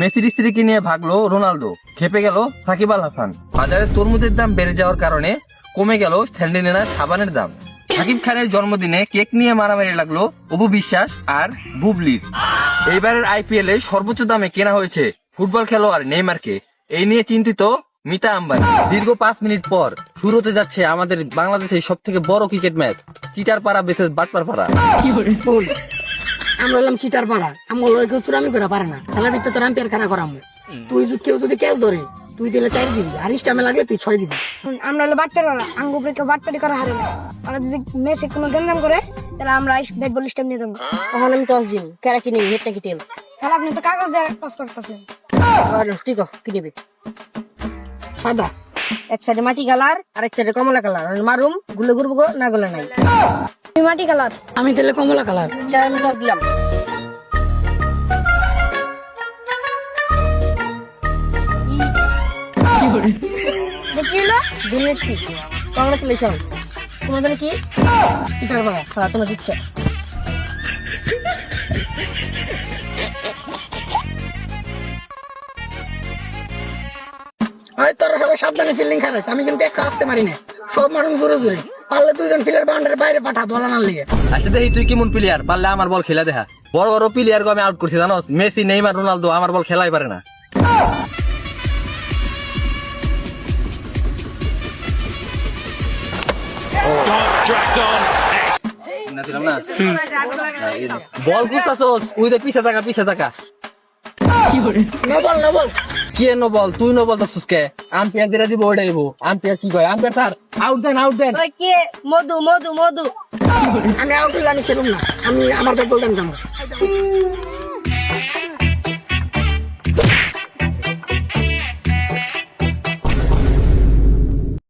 মেসির স্ত্রীকে নিয়ে ভাগলো রোনালদো, খেপে গেল সাকিব আল হাসান। বাজারে তরমুজের দাম বেড়ে যাওয়ার কারণে কমে গেল স্যান্ডেলিনা সাবানের দাম। সাকিব খানের জন্মদিনে কেক নিয়ে মারামারি লাগলো অপু বিশ্বাস আর বুবলির। এইবারের আইপিএল এ সর্বোচ্চ দামে কেনা হয়েছে ফুটবল খেলোয়াড় নেইমারকে। এই নিয়ে চিন্তিত মিতা আম্বানি। দীর্ঘ 5 মিনিট পর শুরু হতে যাচ্ছে আমাদের বাংলাদেশের সব থেকে বড় ক্রিকেট ম্যাচ, চিটার পাড়া বেসেস বাটপার পাড়া। বল, আমরা হলাম চিটার পাড়া, আমরা হলো কেউ চুরামি করে পারে না। খেলার ভিতরে তোর আম্পায়ার খারাপ করাম। তুই কেউ যদি ক্যাচ ধরে তুই দিলে 4 দিবি, আর স্টামে লাগলে তুই 6 দিবি। আমরা হলো বাটপার ওরা, আঙ্গ উপরে কেউ বাটপারি করা হারে না। ওরা যদি মেসে কোনো গেমজাম করে তাহলে আমরা ব্যাট বল স্টেম নিয়ে যাবো। তখন আমি টস দিন, কেরা কিনে হেট নাকি তেল। তাহলে আপনি তো কাগজ দিয়ে টস করতেছেন। ঠিক আছে, কি নেবে? সাদা, এক সাইডে মাটি কালার আর এক সাইডে কমলা কালার। মারুম গুলে ঘুরবো গো, না গুলে নাই। মাটি কালার, আমি তাহলে কমলা কালার। আচ্ছা, আমি টস দিলাম। দেখি হলো দিনের কি? কংগ্রেচুলেশন। তোমার জানি কি? চিটার পাড়া। হ্যাঁ, তোমার ইচ্ছা। তোরা সবাই সাবধানে ফিল্ডিং খারাইছে, আমি কিন্তু একটা আসতে পারি না। সব মারুম জোরে জোরে, পারলে 2 জন ফিল্ডার বাউন্ডারির বাইরে পাঠা, বলা না লিগে। আচ্ছা দেখি তুই কেমন প্লেয়ার, পারলে আমার বল খেলা দেখা। বড় বড় প্লেয়ার আমি আউট করছি জানো, মেসি নেইমার রোনালদো আমার বল খেলাই পারে না। বল খুঁজতাছস, ওই যে পিছে থাকা পিছে থাকা। নবল নবল কি নো বল, তুই নো বল দছস কে? আম্পায়ার দিরা দিব ওইটা দিব। আম্পায়ার কি কয়? আম্পায়ার স্যার আউট দেন আউট দেন। ওই কে মধু মধু মধু। আমি আউট হইলে আমি সেরুম না, আমি আমার ব্যাট বলতাম যাবো।